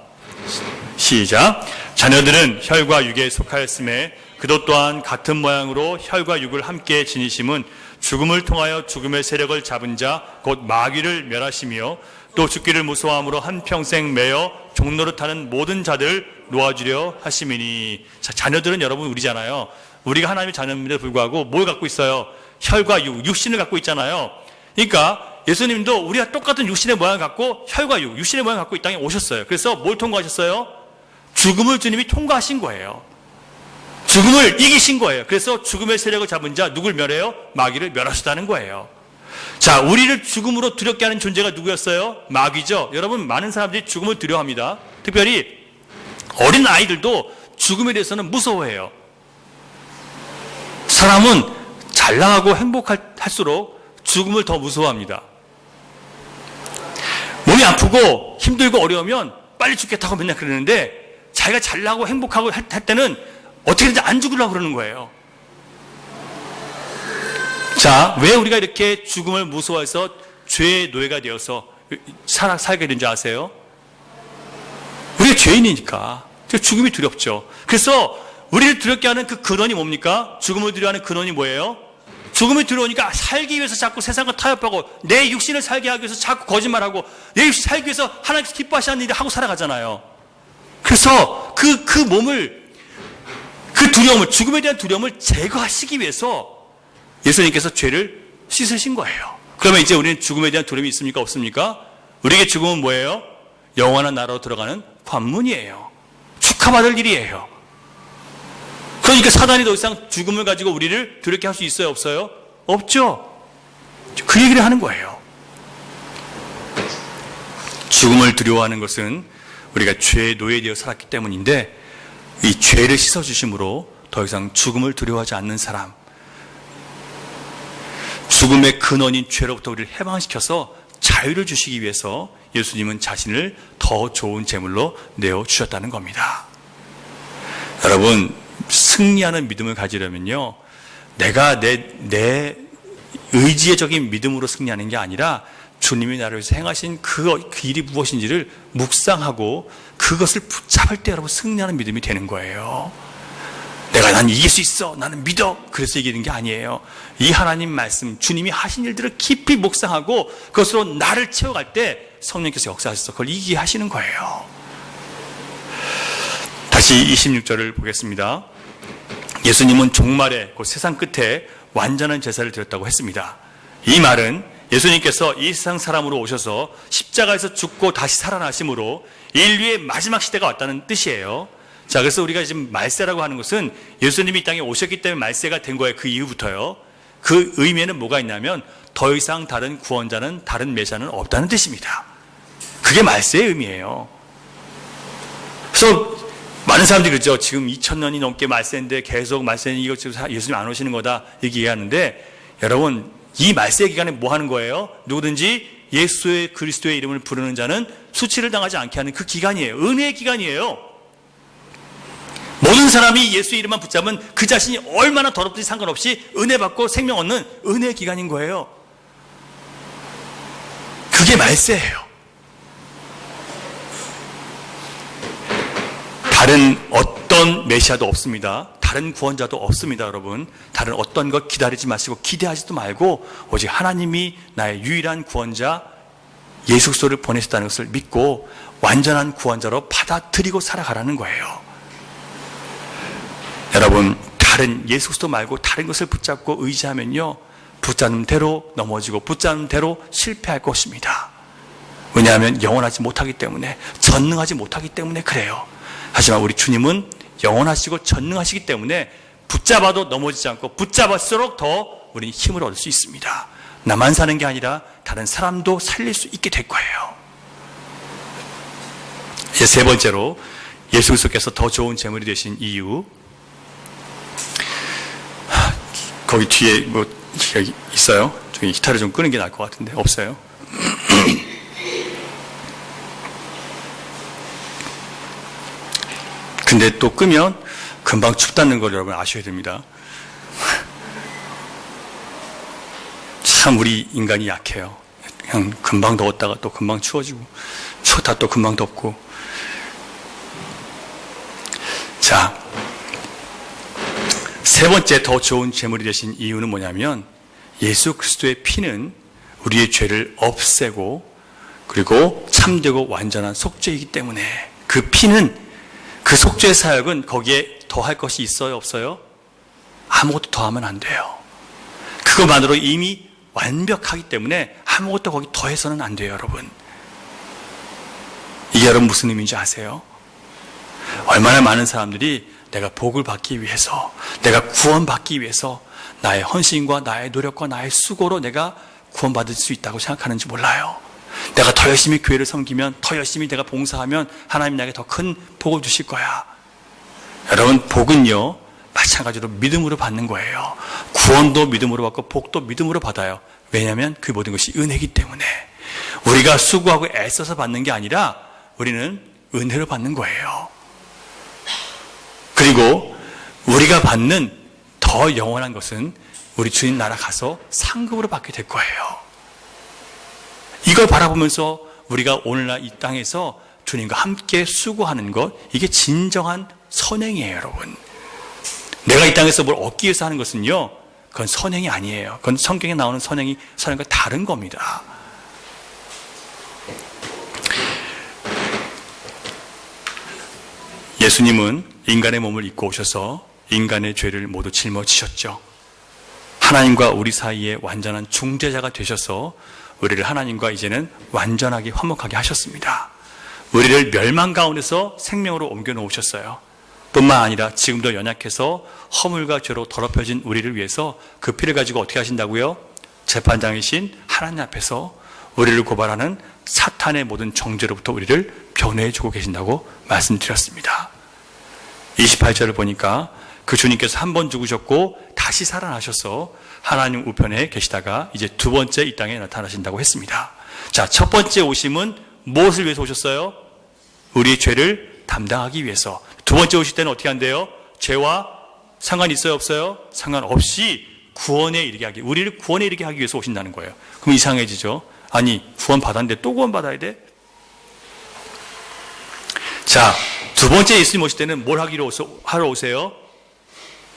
시작. 자녀들은 혈과 육에 속하였음에 그도 또한 같은 모양으로 혈과 육을 함께 지니심은 죽음을 통하여 죽음의 세력을 잡은 자 곧 마귀를 멸하시며 또 죽기를 무서워함으로 한평생 매여 종노릇하는 모든 자들 놓아주려 하심이니. 자, 자녀들은 여러분 우리잖아요. 우리가 하나님의 자녀임에도 불구하고 뭘 갖고 있어요? 혈과 육, 육신을 갖고 있잖아요. 그러니까 예수님도 우리가 똑같은 육신의 모양을 갖고 혈과 육신의 모양을 갖고 이 땅에 오셨어요. 그래서 뭘 통과하셨어요? 죽음을 주님이 통과하신 거예요. 죽음을 이기신 거예요. 그래서 죽음의 세력을 잡은 자 누굴 멸해요? 마귀를 멸하셨다는 거예요. 자, 우리를 죽음으로 두렵게 하는 존재가 누구였어요? 마귀죠. 여러분, 많은 사람들이 죽음을 두려워합니다. 특별히 어린 아이들도 죽음에 대해서는 무서워해요. 사람은 잘 나가고 행복할수록 죽음을 더 무서워합니다. 몸이 아프고 힘들고 어려우면 빨리 죽겠다고 맨날 그러는데 자기가 잘 나가고 행복하고 할 때는 어떻게든지 안 죽으려고 그러는 거예요. 자, 왜 우리가 이렇게 죽음을 무서워해서 죄의 노예가 되어서 살게 된 줄 아세요? 우리가 죄인이니까 죽음이 두렵죠. 그래서 우리를 두렵게 하는 그 근원이 뭡니까? 죽음을 두려워하는 근원이 뭐예요? 죽음이 두려우니까 살기 위해서 자꾸 세상과 타협하고 내 육신을 살게 하기 위해서 자꾸 거짓말하고 내 육신 살기 위해서 하나님께서 기뻐하시는 일을 하고 살아가잖아요. 그래서 그 몸을, 그 두려움을, 죽음에 대한 두려움을 제거하시기 위해서 예수님께서 죄를 씻으신 거예요. 그러면 이제 우리는 죽음에 대한 두려움이 있습니까? 없습니까? 우리에게 죽음은 뭐예요? 영원한 나라로 들어가는 관문이에요. 축하받을 일이에요. 그러니까 사단이 더 이상 죽음을 가지고 우리를 두렵게 할 수 있어요? 없어요? 없죠. 그 얘기를 하는 거예요. 죽음을 두려워하는 것은 우리가 죄의 노예되어 살았기 때문인데 이 죄를 씻어주심으로 더 이상 죽음을 두려워하지 않는 사람, 죽음의 근원인 죄로부터 우리를 해방시켜서 자유를 주시기 위해서 예수님은 자신을 더 좋은 제물로 내어주셨다는 겁니다. 여러분, 승리하는 믿음을 가지려면요, 내가 내 의지적인 믿음으로 승리하는 게 아니라 주님이 나를 위해서 행하신 그 일이 무엇인지를 묵상하고 그것을 붙잡을 때 여러분 승리하는 믿음이 되는 거예요. 난 이길 수 있어, 나는 믿어, 그래서 이기는 게 아니에요. 이 하나님 말씀, 주님이 하신 일들을 깊이 묵상하고 그것으로 나를 채워갈 때 성령께서 역사하셔서 그걸 이기게 하시는 거예요. 다시 26절을 보겠습니다. 예수님은 종말에 그 세상 끝에 완전한 제사를 드렸다고 했습니다. 이 말은 예수님께서 이 세상 사람으로 오셔서 십자가에서 죽고 다시 살아나심으로 인류의 마지막 시대가 왔다는 뜻이에요. 자, 그래서 우리가 지금 말세라고 하는 것은 예수님이 이 땅에 오셨기 때문에 말세가 된 거예요. 그 이후부터요. 그 의미에는 뭐가 있냐면 더 이상 다른 구원자는, 다른 메시아는 없다는 뜻입니다. 그게 말세의 의미예요. 그래서 많은 사람들이 그러죠. 지금 2000년이 넘게 말세인데 계속 말세는 이거 지금 예수님 안 오시는 거다 얘기하는데, 여러분, 이 말세 기간에 뭐 하는 거예요? 누구든지 예수의 그리스도의 이름을 부르는 자는 수치를 당하지 않게 하는 그 기간이에요. 은혜의 기간이에요. 모든 사람이 예수의 이름만 붙잡으면 그 자신이 얼마나 더럽든지 상관없이 은혜 받고 생명 얻는 은혜의 기간인 거예요. 그게 말세예요. 다른 어떤 메시아도 없습니다. 다른 구원자도 없습니다, 여러분. 다른 어떤 것 기다리지 마시고 기대하지도 말고 오직 하나님이 나의 유일한 구원자 예수 그리스도를 보내셨다는 것을 믿고 완전한 구원자로 받아들이고 살아가라는 거예요. 여러분, 다른 예수 그리스도 말고 다른 것을 붙잡고 의지하면요, 붙잡는 대로 넘어지고 붙잡는 대로 실패할 것입니다. 왜냐하면 영원하지 못하기 때문에, 전능하지 못하기 때문에 그래요. 하지만 우리 주님은 영원하시고 전능하시기 때문에 붙잡아도 넘어지지 않고 붙잡을수록 더 우리는 힘을 얻을 수 있습니다. 나만 사는 게 아니라 다른 사람도 살릴 수 있게 될 거예요. 이제 세 번째로 예수 그리스도께서 더 좋은 제물이 되신 이유, 거기 뒤에 뭐 여기 있어요? 저기 기타를 좀 끄는 게 나을 것 같은데 없어요? 근데 또 끄면 금방 춥다는 걸 여러분 아셔야 됩니다. 참 우리 인간이 약해요. 그냥 금방 더웠다가 또 금방 추워지고, 추웠다 또 금방 덥고. 자, 세 번째 더 좋은 제물이 되신 이유는 뭐냐면, 예수 그리스도의 피는 우리의 죄를 없애고 그리고 참되고 완전한 속죄이기 때문에, 그 피는, 그 속죄의 사역은 거기에 더할 것이 있어요, 없어요? 아무것도 더하면 안 돼요. 그것만으로 이미 완벽하기 때문에 아무것도 거기 더해서는 안 돼요, 여러분. 이게 여러분 무슨 의미인지 아세요? 얼마나 많은 사람들이 내가 복을 받기 위해서, 내가 구원받기 위해서 나의 헌신과 나의 노력과 나의 수고로 내가 구원받을 수 있다고 생각하는지 몰라요. 내가 더 열심히 교회를 섬기면, 더 열심히 내가 봉사하면 하나님 나에게 더 큰 복을 주실 거야. 여러분, 복은요 마찬가지로 믿음으로 받는 거예요. 구원도 믿음으로 받고 복도 믿음으로 받아요. 왜냐하면 그 모든 것이 은혜이기 때문에. 우리가 수고하고 애써서 받는 게 아니라 우리는 은혜로 받는 거예요. 그리고 우리가 받는 더 영원한 것은 우리 주님 나라 가서 상급으로 받게 될 거예요. 이걸 바라보면서 우리가 오늘날 이 땅에서 주님과 함께 수고하는 것, 이게 진정한 선행이에요, 여러분. 내가 이 땅에서 뭘 얻기 위해서 하는 것은요, 그건 선행이 아니에요. 그건 성경에 나오는 선행과 다른 겁니다. 예수님은 인간의 몸을 입고 오셔서 인간의 죄를 모두 짊어지셨죠. 하나님과 우리 사이에 완전한 중재자가 되셔서 우리를 하나님과 이제는 완전하게 화목하게 하셨습니다. 우리를 멸망 가운데서 생명으로 옮겨 놓으셨어요. 뿐만 아니라 지금도 연약해서 허물과 죄로 더럽혀진 우리를 위해서 그 피를 가지고 어떻게 하신다고요? 재판장이신 하나님 앞에서 우리를 고발하는 사탄의 모든 정죄로부터 우리를 변호해 주고 계신다고 말씀드렸습니다. 28절을 보니까 그 주님께서 한 번 죽으셨고 다시 살아나셔서 하나님 우편에 계시다가 이제 두 번째 이 땅에 나타나신다고 했습니다. 자, 첫 번째 오심은 무엇을 위해서 오셨어요? 우리의 죄를 담당하기 위해서. 두 번째 오실 때는 어떻게 한대요? 죄와 상관이 있어요, 없어요? 상관없이 구원에 이르게 하기, 우리를 구원에 이르게 하기 위해서 오신다는 거예요. 그럼 이상해지죠? 아니, 구원 받았는데 또 구원 받아야 돼? 자, 두 번째 예수님 오실 때는 뭘 하러 오세요?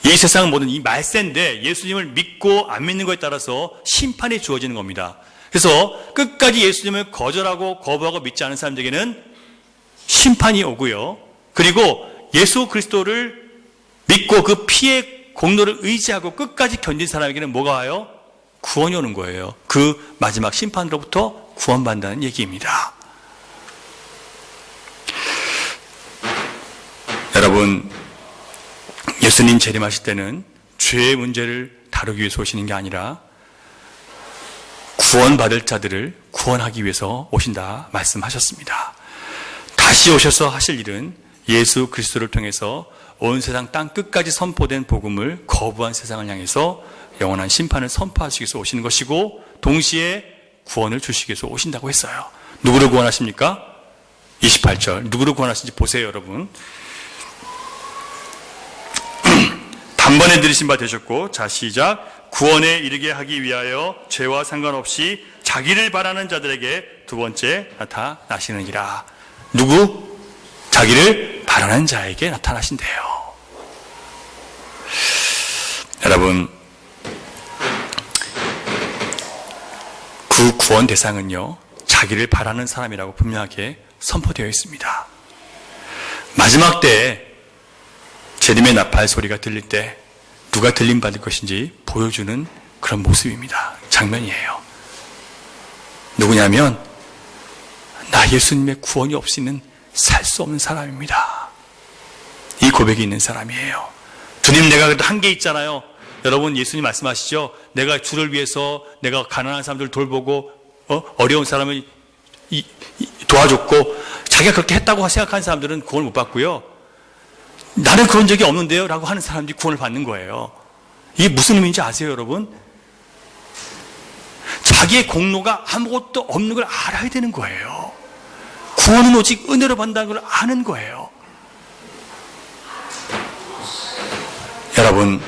이 세상은 모든 이 말세인데 예수님을 믿고 안 믿는 것에 따라서 심판이 주어지는 겁니다. 그래서 끝까지 예수님을 거절하고 거부하고 믿지 않은 사람들에게는 심판이 오고요. 그리고 예수 그리스도를 믿고 그 피의 공로를 의지하고 끝까지 견딘 사람에게는 뭐가 와요? 구원이 오는 거예요. 그 마지막 심판으로부터 구원받는다는 얘기입니다. 여러분, 예수님 재림하실 때는 죄의 문제를 다루기 위해서 오시는 게 아니라 구원받을 자들을 구원하기 위해서 오신다 말씀하셨습니다. 다시 오셔서 하실 일은 예수 그리스도를 통해서 온 세상 땅 끝까지 선포된 복음을 거부한 세상을 향해서 영원한 심판을 선포하시기 위해서 오시는 것이고, 동시에 구원을 주시기 위해서 오신다고 했어요. 누구를 구원하십니까? 28절. 누구를 구원하시는지 보세요, 여러분. 단번에 들으신 바 되셨고, 자, 시작. 구원에 이르게 하기 위하여 죄와 상관없이 자기를 바라는 자들에게 두 번째 나타나시느니라. 누구? 자기를 바라는 자에게 나타나신대요. 여러분, 그 구원 대상은요, 자기를 바라는 사람이라고 분명하게 선포되어 있습니다. 마지막 때에 재림의 나팔 소리가 들릴 때 누가 들림받을 것인지 보여주는 그런 모습입니다. 장면이에요. 누구냐면, 나 예수님의 구원이 없이는 살 수 없는 사람입니다. 이 고백이 있는 사람이에요. 주님, 내가 그래도 한계 있잖아요. 여러분, 예수님 말씀하시죠. 내가 주를 위해서 내가 가난한 사람들 돌보고 어려운 사람을 도와줬고, 자기가 그렇게 했다고 생각하는 사람들은 구원을 못 받고요. 나는 그런 적이 없는데요 라고 하는 사람들이 구원을 받는 거예요. 이게 무슨 의미인지 아세요, 여러분? 자기의 공로가 아무것도 없는 걸 알아야 되는 거예요. 구원은 오직 은혜로 받는다는 걸 아는 거예요. 여러분,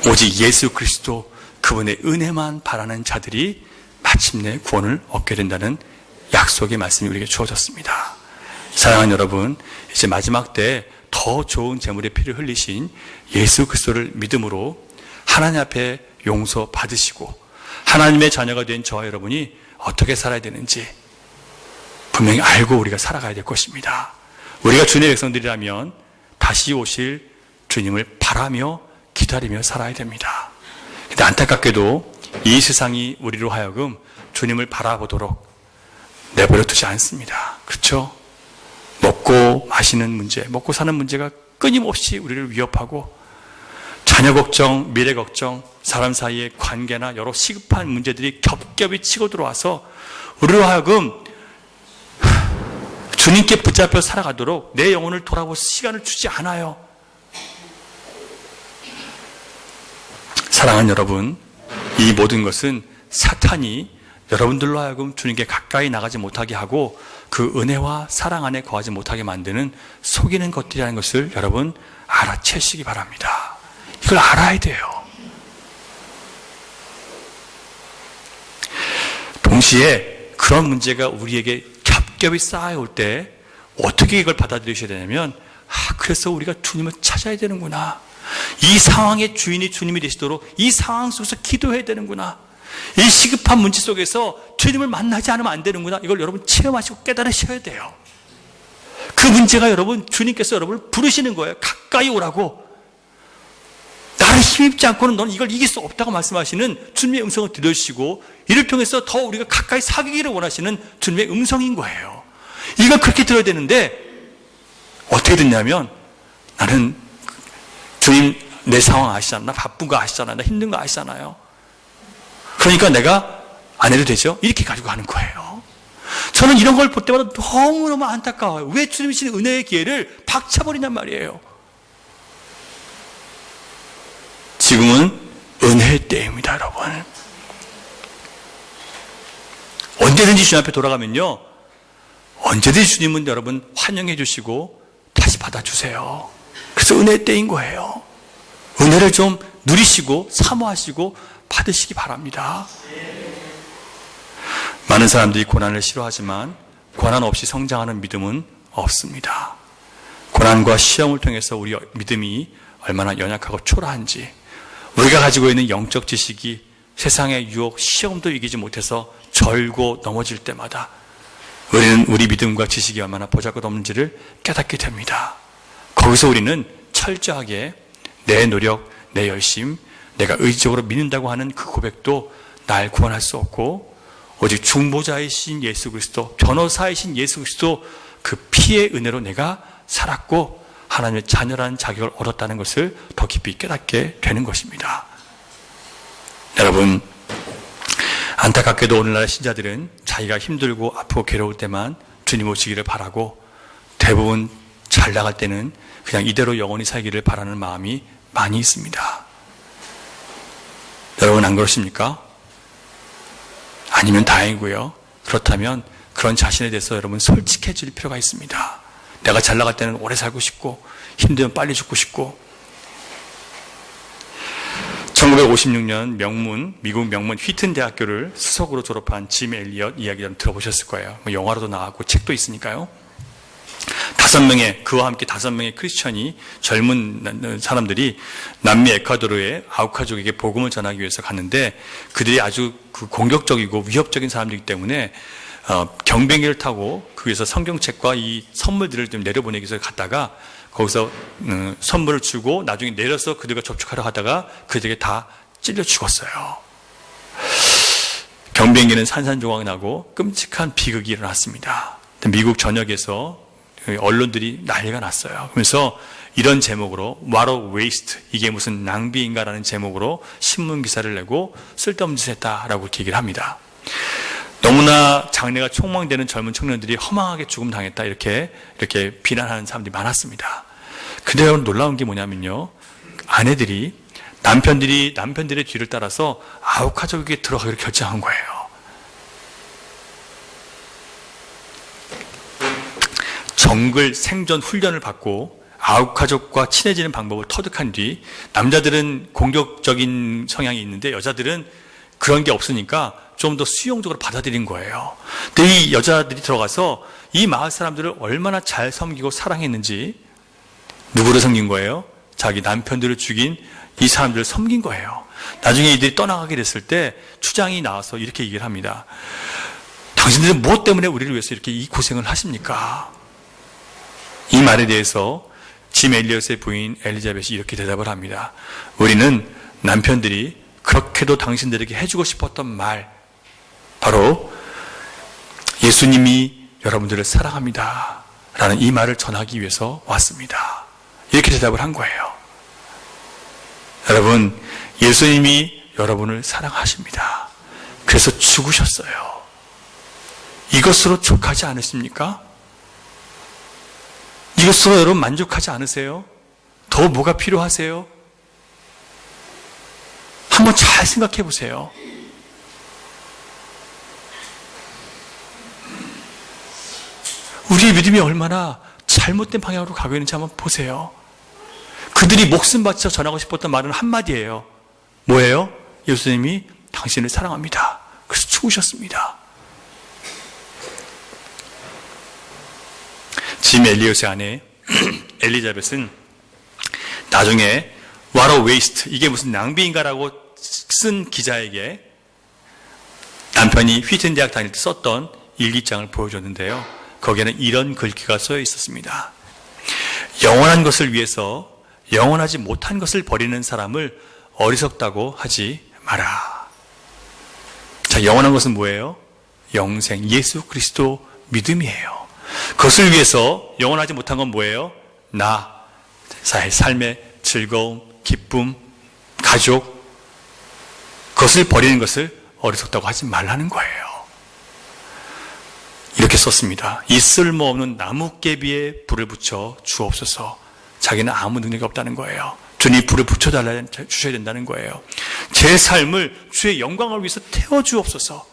오직 예수 그리스도 그분의 은혜만 바라는 자들이 마침내 구원을 얻게 된다는 약속의 말씀이 우리에게 주어졌습니다. 사랑하는 여러분, 이제 마지막 때 더 좋은 제물의 피를 흘리신 예수 그리스도를 믿음으로 하나님 앞에 용서 받으시고 하나님의 자녀가 된 저와 여러분이 어떻게 살아야 되는지 분명히 알고 우리가 살아가야 될 것입니다. 우리가 주님의 백성들이라면 다시 오실 주님을 바라며 기다리며 살아야 됩니다. 근데 안타깝게도 이 세상이 우리로 하여금 주님을 바라보도록 내버려 두지 않습니다. 그렇죠? 먹고 마시는 문제, 먹고 사는 문제가 끊임없이 우리를 위협하고 자녀 걱정, 미래 걱정, 사람 사이의 관계나 여러 시급한 문제들이 겹겹이 치고 들어와서 우리로 하여금 주님께 붙잡혀 살아가도록 내 영혼을 돌아볼 시간을 주지 않아요. 사랑하는 여러분, 이 모든 것은 사탄이 여러분들로 하여금 주님께 가까이 나가지 못하게 하고 그 은혜와 사랑 안에 거하지 못하게 만드는 속이는 것들이라는 것을 여러분 알아채시기 바랍니다. 이걸 알아야 돼요. 동시에 그런 문제가 우리에게 겹겹이 쌓여올 때 어떻게 이걸 받아들이셔야 되냐면, 그래서 우리가 주님을 찾아야 되는구나. 이 상황의 주인이 주님이 되시도록 이 상황 속에서 기도해야 되는구나. 이 시급한 문제 속에서 주님을 만나지 않으면 안 되는구나. 이걸 여러분 체험하시고 깨달으셔야 돼요. 그 문제가 여러분 주님께서 여러분을 부르시는 거예요. 가까이 오라고. 나를 힘입지 않고는 너는 이걸 이길 수 없다고 말씀하시는 주님의 음성을 들으시고, 이를 통해서 더 우리가 가까이 사귀기를 원하시는 주님의 음성인 거예요. 이걸 그렇게 들어야 되는데 어떻게 듣냐면, 나는 주님 내 상황 아시잖아. 나 바쁜 거 아시잖아. 나 힘든 거 아시잖아요. 그러니까 내가 안 해도 되죠? 이렇게 가지고 가는 거예요. 저는 이런 걸 볼 때마다 너무너무 안타까워요. 왜 주님이 주신 은혜의 기회를 박차버리냔 말이에요. 지금은 은혜의 때입니다, 여러분. 언제든지 주님 앞에 돌아가면요, 언제든지 주님은 여러분 환영해 주시고 다시 받아주세요. 그래서 은혜의 때인 거예요. 은혜를 좀 누리시고 사모하시고 받으시기 바랍니다. 많은 사람들이 고난을 싫어하지만 고난 없이 성장하는 믿음은 없습니다. 고난과 시험을 통해서 우리 믿음이 얼마나 연약하고 초라한지, 우리가 가지고 있는 영적 지식이 세상의 유혹, 시험도 이기지 못해서 절고 넘어질 때마다 우리는 우리 믿음과 지식이 얼마나 보잘것없는지를 깨닫게 됩니다. 거기서 우리는 철저하게 내 노력, 내 열심, 내가 의지적으로 믿는다고 하는 그 고백도 날 구원할 수 없고, 오직 중보자이신 예수 그리스도, 변호사이신 예수 그리스도 그 피의 은혜로 내가 살았고 하나님의 자녀라는 자격을 얻었다는 것을 더 깊이 깨닫게 되는 것입니다. 여러분, 안타깝게도 오늘날 신자들은 자기가 힘들고 아프고 괴로울 때만 주님 오시기를 바라고, 대부분 잘 나갈 때는 그냥 이대로 영원히 살기를 바라는 마음이 많이 있습니다. 여러분 안 그러십니까? 아니면 다행이고요. 그렇다면 그런 자신에 대해서 여러분 솔직해질 필요가 있습니다. 내가 잘 나갈 때는 오래 살고 싶고 힘들면 빨리 죽고 싶고. 1956년 미국 명문 휘튼 대학교를 수석으로 졸업한 짐 엘리엇 이야기 좀 들어보셨을 거예요. 영화로도 나왔고 책도 있으니까요. 그와 함께 5명의 크리스천이, 젊은 사람들이 남미 에콰도르의 아우카족에게 복음을 전하기 위해서 갔는데, 그들이 아주 공격적이고 위협적인 사람들이기 때문에 경비행기를 타고 거기서 성경책과 이 선물들을 좀 내려보내기 위해서 갔다가 거기서 선물을 주고 나중에 내려서 그들과 접촉하려 하다가 그들에게 다 찔려 죽었어요. 경비행기는 산산조각 나고 끔찍한 비극이 일어났습니다. 미국 전역에서 언론들이 난리가 났어요. 그래서 이런 제목으로 What a waste, 이게 무슨 낭비인가라는 제목으로 신문 기사를 내고 쓸데없는 짓을 했다라고 이렇게 얘기를 합니다. 너무나 장래가 촉망되는 젊은 청년들이 허망하게 죽음 당했다, 이렇게 비난하는 사람들이 많았습니다. 근데 여러분 놀라운 게 뭐냐면요, 아내들이 남편들의 뒤를 따라서 아우카족에게 들어가기로 결정한 거예요. 정글 생존 훈련을 받고 아우카족과 친해지는 방법을 터득한 뒤, 남자들은 공격적인 성향이 있는데 여자들은 그런 게 없으니까 좀 더 수용적으로 받아들인 거예요. 근데 이 여자들이 들어가서 이 마을 사람들을 얼마나 잘 섬기고 사랑했는지, 누구를 섬긴 거예요? 자기 남편들을 죽인 이 사람들을 섬긴 거예요. 나중에 이들이 떠나가게 됐을 때 추장이 나와서 이렇게 얘기를 합니다. 당신들은 무엇 때문에 우리를 위해서 이렇게 이 고생을 하십니까? 이 말에 대해서 짐 엘리엇의 부인 엘리자벳이 이렇게 대답을 합니다. 우리는 남편들이 그렇게도 당신들에게 해주고 싶었던 말, 바로 예수님이 여러분들을 사랑합니다 라는 이 말을 전하기 위해서 왔습니다. 이렇게 대답을 한 거예요. 여러분, 예수님이 여러분을 사랑하십니다. 그래서 죽으셨어요. 이것으로 족하지 않으십니까? 이것으로 여러분 만족하지 않으세요? 더 뭐가 필요하세요? 한번 잘 생각해 보세요. 우리의 믿음이 얼마나 잘못된 방향으로 가고 있는지 한번 보세요. 그들이 목숨 바쳐 전하고 싶었던 말은 한마디예요. 뭐예요? 예수님이 당신을 사랑합니다. 그래서 죽으셨습니다. 짐 엘리엇의 아내 엘리자벳은 나중에 What a waste, 이게 무슨 낭비인가라고 쓴 기자에게 남편이 휘튼 대학 다닐 때 썼던 일기장을 보여줬는데요. 거기에는 이런 글귀가 써여 있었습니다. 영원한 것을 위해서 영원하지 못한 것을 버리는 사람을 어리석다고 하지 마라. 자, 영원한 것은 뭐예요? 영생, 예수 그리스도 믿음이에요. 그것을 위해서 영원하지 못한 건 뭐예요? 삶의 즐거움, 기쁨, 가족, 그것을 버리는 것을 어리석다고 하지 말라는 거예요. 이렇게 썼습니다. 이 쓸모없는 나뭇개비에 불을 붙여 주옵소서. 자기는 아무 능력이 없다는 거예요. 주님 불을 주셔야 된다는 거예요. 제 삶을 주의 영광을 위해서 태워주옵소서.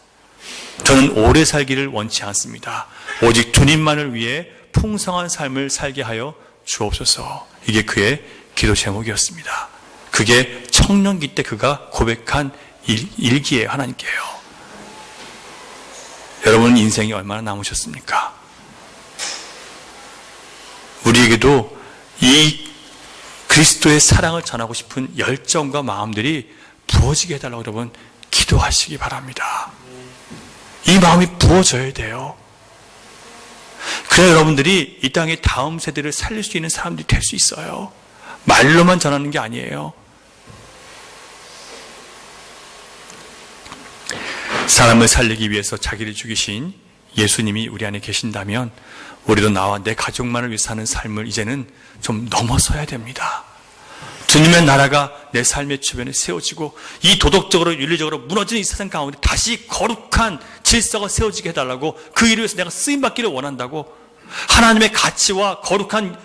저는 오래 살기를 원치 않습니다. 오직 주님만을 위해 풍성한 삶을 살게 하여 주옵소서. 이게 그의 기도 제목이었습니다. 그게 청년기 때 그가 고백한 일기예요. 하나님께요. 여러분 인생이 얼마나 남으셨습니까? 우리에게도 이 그리스도의 사랑을 전하고 싶은 열정과 마음들이 부어지게 해달라고 여러분 기도하시기 바랍니다. 이 마음이 부어져야 돼요. 그래야 여러분들이 이 땅의 다음 세대를 살릴 수 있는 사람들이 될 수 있어요. 말로만 전하는 게 아니에요. 사람을 살리기 위해서 자기를 죽이신 예수님이 우리 안에 계신다면 우리도 나와 내 가족만을 위해 사는 삶을 이제는 좀 넘어서야 됩니다. 주님의 나라가 내 삶의 주변에 세워지고 이 도덕적으로 윤리적으로 무너진 이 세상 가운데 다시 거룩한 질서가 세워지게 해달라고, 그 일을 위해서 내가 쓰임받기를 원한다고, 하나님의 가치와 거룩한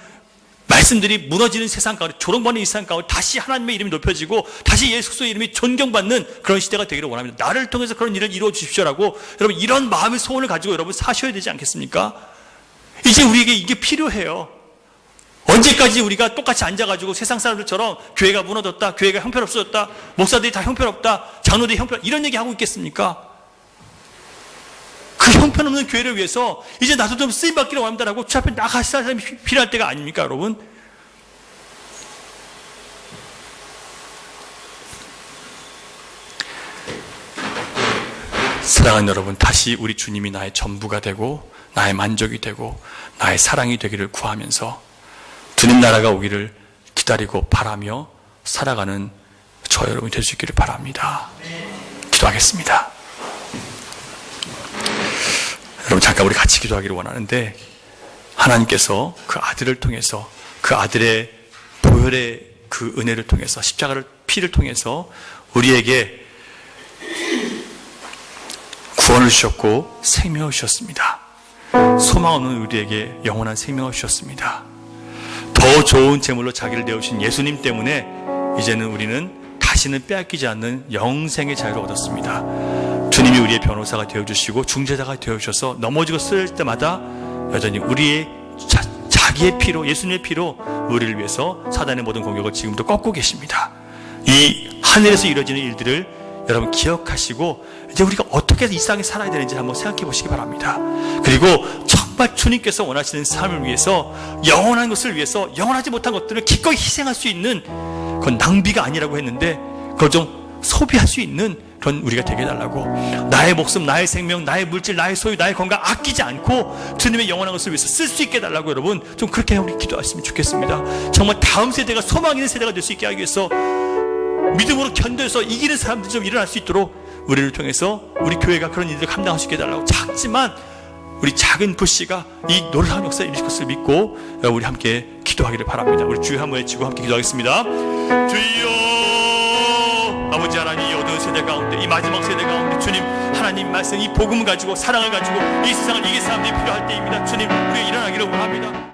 말씀들이 무너지는 세상 가운데, 조롱받는 이 세상 가운데 다시 하나님의 이름이 높여지고 다시 예수 그리스도의 이름이 존경받는 그런 시대가 되기를 원합니다. 나를 통해서 그런 일을 이루어 주십시오라고 여러분 이런 마음의 소원을 가지고 여러분 사셔야 되지 않겠습니까? 이제 우리에게 이게 필요해요. 언제까지 우리가 똑같이 앉아가지고 세상 사람들처럼 교회가 무너졌다, 교회가 형편없어졌다, 목사들이 다 형편없다, 장로들이 형편없다 이런 얘기하고 있겠습니까? 그 형편없는 교회를 위해서 이제 나도 좀 쓰임받기를 원합니다라고 주 앞에 나가실 사람이 필요할 때가 아닙니까, 여러분? 사랑하는 여러분, 다시 우리 주님이 나의 전부가 되고 나의 만족이 되고 나의 사랑이 되기를 구하면서 주님 나라가 오기를 기다리고 바라며 살아가는 저 여러분이 될 수 있기를 바랍니다. 기도하겠습니다. 여러분 잠깐 우리 같이 기도하기를 원하는데, 하나님께서 그 아들을 통해서, 그 아들의 보혈의 그 은혜를 통해서, 십자가를 피를 통해서 우리에게 구원을 주셨고 생명을 주셨습니다. 소망 없는 우리에게 영원한 생명을 주셨습니다. 더 좋은 제물로 자기를 내어주신 예수님 때문에 이제는 우리는 다시는 빼앗기지 않는 영생의 자유를 얻었습니다. 주님이 우리의 변호사가 되어주시고 중재자가 되어주셔서 넘어지고 쓰일 때마다 여전히 우리의 자기의 피로, 예수님의 피로 우리를 위해서 사단의 모든 공격을 지금도 꺾고 계십니다. 이 하늘에서 이루어지는 일들을 여러분 기억하시고 이제 우리가 어떻게 해서 이 세상에 살아야 되는지 한번 생각해 보시기 바랍니다. 그리고 정말 주님께서 원하시는 삶을 위해서, 영원한 것을 위해서 영원하지 못한 것들을 기꺼이 희생할 수 있는, 그건 낭비가 아니라고 했는데 그걸 좀 소비할 수 있는 그런 우리가 되게 해달라고, 나의 목숨, 나의 생명, 나의 물질, 나의 소유, 나의 건강 아끼지 않고 주님의 영원한 것을 위해서 쓸 수 있게 해달라고 여러분 좀 그렇게 우리 기도하시면 좋겠습니다. 정말 다음 세대가 소망 있는 세대가 될 수 있게 하기 위해서 믿음으로 견뎌서 이기는 사람들이 좀 일어날 수 있도록 우리를 통해서 우리 교회가 그런 일들을 감당할 수 있게 해달라고. 작지만 우리 작은 부씨가 이 놀라운 역사에 일으킬 것을 믿고 우리 함께 기도하기를 바랍니다. 우리 주여 한번 외치고 함께 기도하겠습니다. 주여, 아버지 하나님, 이 어두운 세대 가운데, 이 마지막 세대 가운데 주님 하나님 말씀, 이 복음을 가지고, 사랑을 가지고 이 세상을 이길 사람들이 필요할 때입니다. 주님, 우리가 일어나기를 원합니다.